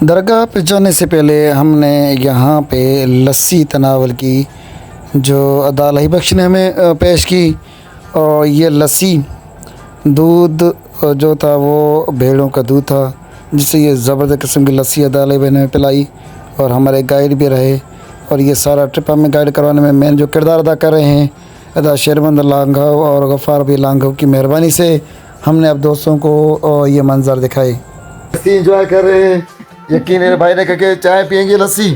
درگاہ پہ جانے سے پہلے ہم نے یہاں پہ لسی تناول کی جو ادا الہی بخش نے ہمیں پیش کی، اور یہ لسی دودھ جو تھا وہ بھیڑوں کا دودھ تھا، جس سے یہ زبردست قسم کی لسی ادا الہی بہن نے پلائی، اور ہمارے گائیڈ بھی رہے، اور یہ سارا ٹرپ ہمیں گائیڈ کروانے میں مین جو کردار ادا کر رہے ہیں ادا شیرمند لانگھو اور غفار بھی لانگھو کی مہربانی سے ہم نے اب دوستوں کو یہ منظر دکھائے۔ لسی انجوائے کر رہے ہیں۔ یقین میرے بھائی نے کہا کہ چائے پئیں گے لسی،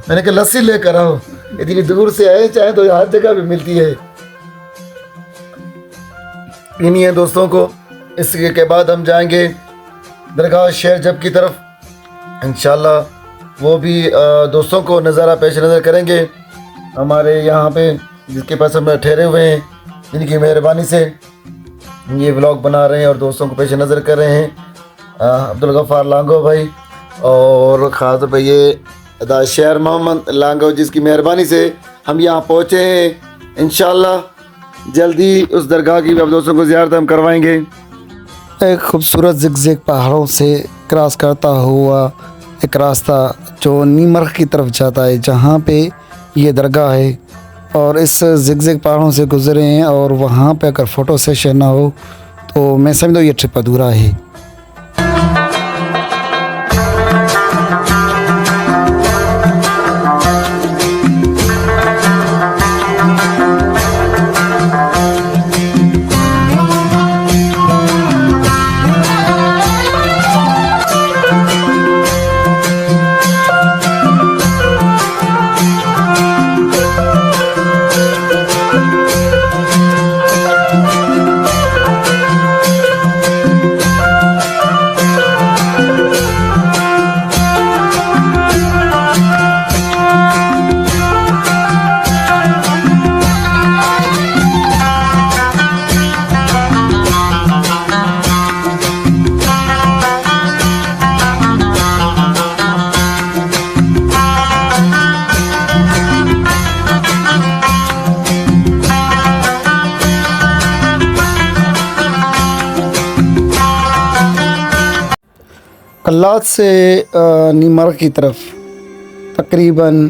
میں نے کہا لسی لے کر آؤ، اتنی دور سے آئے، چائے تو ہر جگہ پہ ملتی ہے، پینی ہے دوستوں کو۔ اس کے بعد ہم جائیں گے درگاہ شیر جب کی طرف، انشاءاللہ وہ بھی دوستوں کو نظارہ پیش نظر کریں گے ہمارے یہاں پہ، جس کے پاس ہم ٹھہرے ہوئے ہیں، جن کی مہربانی سے یہ ولاگ بنا رہے ہیں اور دوستوں کو پیش نظر کر رہے ہیں، عبدالغفار لانگھو بھائی، اور خاص طور پہ یہ ادا شہر محمد لانگھو جس کی مہربانی سے ہم یہاں پہنچے ہیں۔ انشاءاللہ جلدی اس درگاہ کی بھی اب دوستوں کو زیارت ہم کروائیں گے۔ ایک خوبصورت زگزگ پہاڑوں سے کراس کرتا ہوا ایک راستہ جو نیمرخ کی طرف جاتا ہے، جہاں پہ یہ درگاہ ہے، اور اس زگزگ پہاڑوں سے گزرے ہیں، اور وہاں پہ اگر فوٹو سیشن نہ ہو تو میں سمجھتا ہوں یہ ٹرپ ادھورا ہے۔ کلات سے نیمرخ کی طرف تقریباً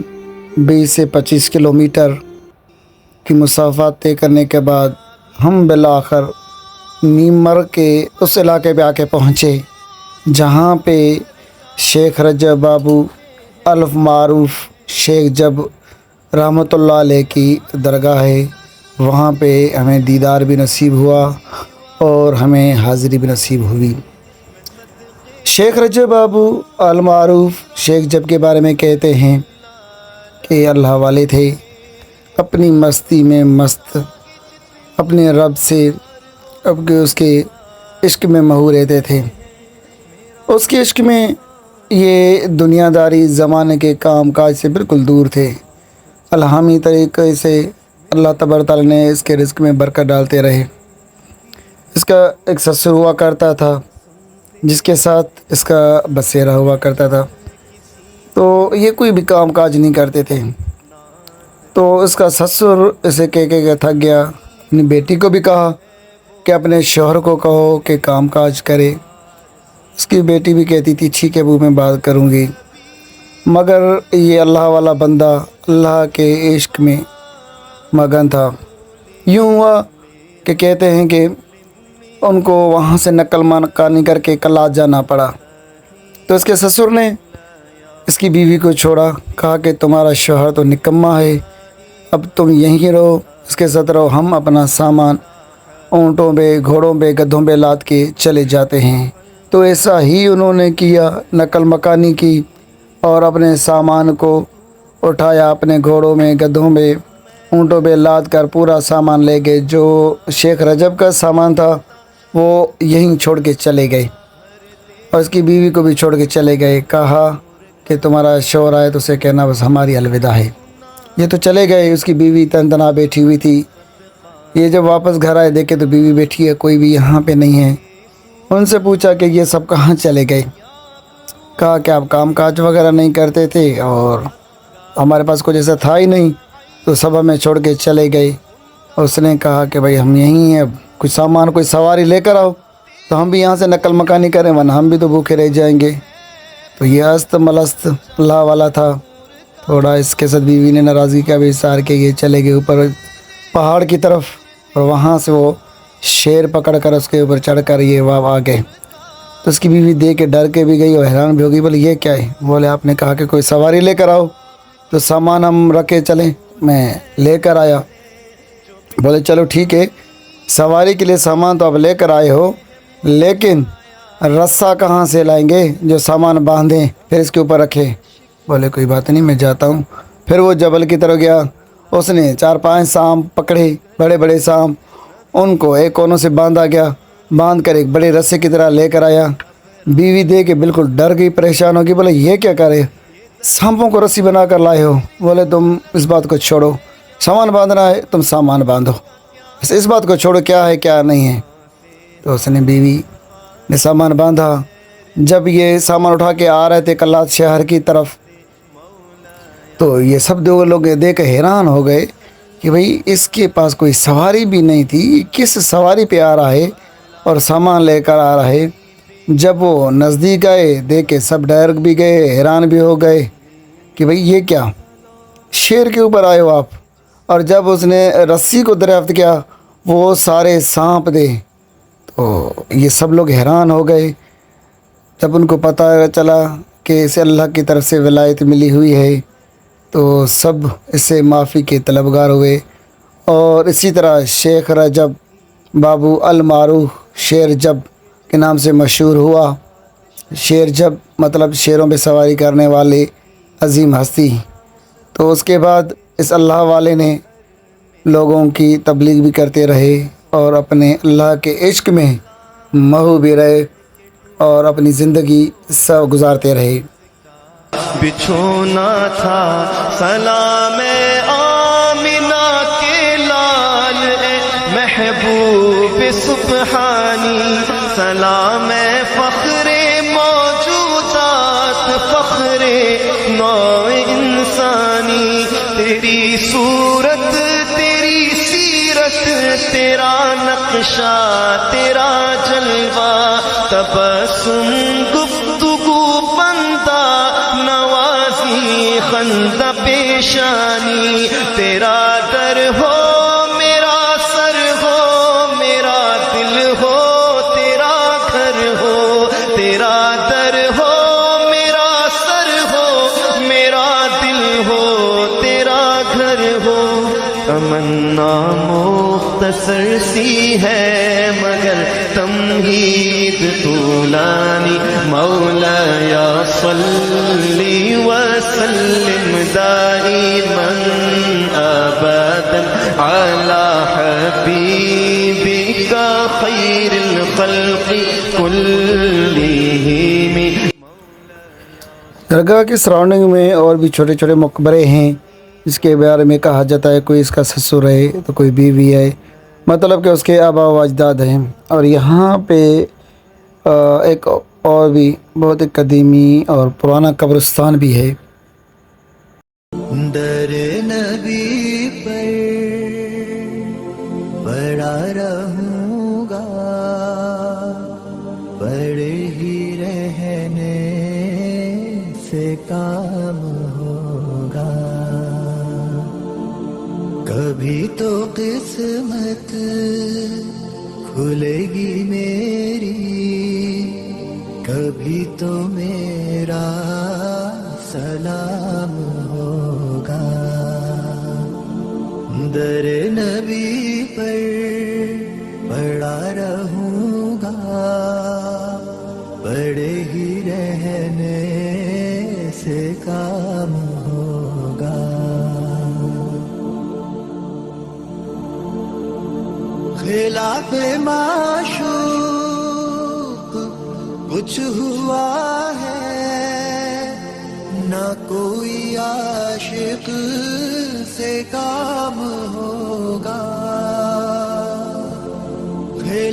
20 سے 25 کلومیٹر کی مسافت طے کرنے کے بعد ہم بالآخر نیمرخ کے اس علاقے پہ آ کے پہنچے جہاں پہ شیخ رجب بابو الف معروف شیخ جب رحمۃ اللہ علیہ کی درگاہ ہے۔ وہاں پہ ہمیں دیدار بھی نصیب ہوا اور ہمیں حاضری بھی نصیب ہوئی۔ شیخ رجب بابو المعروف شیخ جب کے بارے میں کہتے ہیں کہ اللہ والے تھے، اپنی مستی میں مست، اپنے رب سے اس کے عشق میں مہو رہتے تھے۔ اس کے عشق میں یہ دنیا داری زمانے کے کام کاج سے بالکل دور تھے۔ الہامی طریقے سے اللہ تبارک تعالیٰ نے اس کے رزق میں برکت ڈالتے رہے۔ اس کا ایک سسر ہوا کرتا تھا جس کے ساتھ اس کا بسیرا ہوا کرتا تھا، تو یہ کوئی بھی کام کاج نہیں کرتے تھے۔ تو اس کا سسر اسے کہہ تھک گیا، اپنی بیٹی کو بھی کہا کہ اپنے شوہر کو کہو کہ کام کاج کرے۔ اس کی بیٹی بھی کہتی تھی ٹھیک ہے ابو میں بات کروں گی، مگر یہ اللہ والا بندہ اللہ کے عشق میں مگن تھا۔ یوں ہوا کہ کہتے ہیں کہ ان کو وہاں سے نقل مکانی کر کے کلات جانا پڑا، تو اس کے سسر نے اس کی بیوی کو چھوڑا، کہا کہ تمہارا شوہر تو نکما ہے، اب تم یہیں رہو، اس کے ساتھ رہو، ہم اپنا سامان اونٹوں پہ گھوڑوں پہ گدھوں پہ لاد کے چلے جاتے ہیں۔ تو ایسا ہی انہوں نے کیا، نقل مکانی کی اور اپنے سامان کو اٹھایا، اپنے گھوڑوں میں گدھوں پہ اونٹوں پہ لاد کر پورا سامان لے گئے۔ جو شیخ رجب کا سامان تھا وہ یہیں چھوڑ کے چلے گئے، اور اس کی بیوی کو بھی چھوڑ کے چلے گئے۔ کہا کہ تمہارا شوہر آئے تو اسے کہنا بس ہماری الوداع ہے۔ یہ تو چلے گئے، اس کی بیوی تن تنہا بیٹھی ہوئی تھی، یہ جب واپس گھر آئے دیکھے تو بیوی بیٹھی ہے، کوئی بھی یہاں پہ نہیں ہے۔ ان سے پوچھا کہ یہ سب کہاں چلے گئے؟ کہا کہ آپ کام کاج وغیرہ نہیں کرتے تھے اور ہمارے پاس کچھ ایسا تھا ہی نہیں، تو سب ہمیں چھوڑ کے چلے گئے۔ اس نے کہا کہ بھائی ہم یہیں ہیں، اب کچھ سامان کوئی سواری لے کر آؤ تو ہم بھی یہاں سے نقل مکانی کریں، ورنہ ہم بھی تو بھوکے رہ جائیں گے۔ تو یہ است ملست اللہ والا تھا، تھوڑا اس کے ساتھ بیوی نے ناراضگی کا بھی اظہار کیا، یہ چلے گئے اوپر پہاڑ کی طرف، اور وہاں سے وہ شیر پکڑ کر اس کے اوپر چڑھ کر یہ آ گئے۔ تو اس کی بیوی دیکھ کے ڈر کے بھی گئی اور حیران بھی ہو گئی، بولے یہ کیا ہے؟ بولے آپ نے کہا کہ کوئی سواری لے کر آؤ تو سامان ہم رکھے چلیں، میں لے کر آیا۔ بولے چلو ٹھیک ہے، سواری کے لیے سامان تو آپ لے کر آئے ہو، لیکن رسہ کہاں سے لائیں گے جو سامان باندھیں پھر اس کے اوپر رکھے؟ بولے کوئی بات نہیں، میں جاتا ہوں۔ پھر وہ جبل کی طرف گیا، اس نے 4-5 سانپ پکڑے، بڑے بڑے سانپ، ان کو ایک کونوں سے باندھا گیا، باندھ کر ایک بڑے رسے کی طرح لے کر آیا۔ بیوی دیکھ کے بالکل ڈر گئی، پریشان ہو گئی، بولے یہ کیا کرے؟ سانپوں کو رسی بنا کر لائے ہو؟ بولے تم اس بات کو چھوڑو، سامان باندھنا ہے تم سامان باندھو، بس اس بات کو چھوڑو کیا ہے کیا نہیں ہے۔ تو اس نے بیوی نے سامان باندھا۔ جب یہ سامان اٹھا کے آ رہے تھے کلات شہر کی طرف، تو یہ سب دو لوگ دیکھ کے حیران ہو گئے کہ بھئی اس کے پاس کوئی سواری بھی نہیں تھی، کس سواری پہ آ رہا ہے اور سامان لے کر آ رہا ہے۔ جب وہ نزدیک آئے دیکھ کے سب ڈر بھی گئے، حیران بھی ہو گئے کہ بھئی یہ کیا، شیر کے اوپر آئے ہو آپ؟ اور جب اس نے رسی کو دریافت کیا وہ سارے سانپ دے، تو یہ سب لوگ حیران ہو گئے۔ جب ان کو پتہ چلا کہ اسے اللہ کی طرف سے ولایت ملی ہوئی ہے تو سب اس سے معافی کے طلبگار ہوئے۔ اور اسی طرح شیخ رجب بابو المعروف شیر جب کے نام سے مشہور ہوا۔ شیر جب مطلب شیروں پہ سواری کرنے والے عظیم ہستی۔ تو اس کے بعد اس اللہ والے نے لوگوں کی تبلیغ بھی کرتے رہے اور اپنے اللہ کے عشق میں مہو بھی رہے اور اپنی زندگی سب گزارتے رہے۔ بچھونا تھا سلام آمنہ کے لال اے محبوب سبحانی، سلام فخر موجودات، فخر نوع انسانی، تیری صورت تیری سیرت، تیرا نقشہ تیرا جلوہ، تبسم گفتگو بندہ نوازی خندہ پیشانی، تیرا در ہو میرا سر ہو، میرا دل ہو تیرا گھر ہو، تیرا در ہو میرا سر ہو، میرا دل ہو تیرا گھر ہو۔ تمنا مختصر سی ہے مگر تمہید طولانی، مولایا صلی وسلم دائما ابدا علی حبیبک خیر الخلق کلہم۔ درگاہ کے سراؤنڈنگ میں اور بھی چھوٹے چھوٹے مقبرے ہیں جس کے بارے میں کہا جاتا ہے کوئی اس کا سسر ہے تو کوئی بیوی ہے، مطلب کہ اس کے آبا و اجداد ہیں۔ اور یہاں پہ ایک اور بھی بہت قدیمی اور پرانا قبرستان بھی ہے۔ در نبی پر پڑا رہوں گا، پڑے ہی رہنے سے کام ہوگا، کبھی تو قسمت کھلے گی میری، کبھی تو میرا سلام ہوگا، در نبی پر پڑا رہوں گا، پڑے ہی رہنے سے کام ہوگا، خلاف معشوق کچھ ہوا ہے، نہ کوئی عاشق سے کام ہوگا،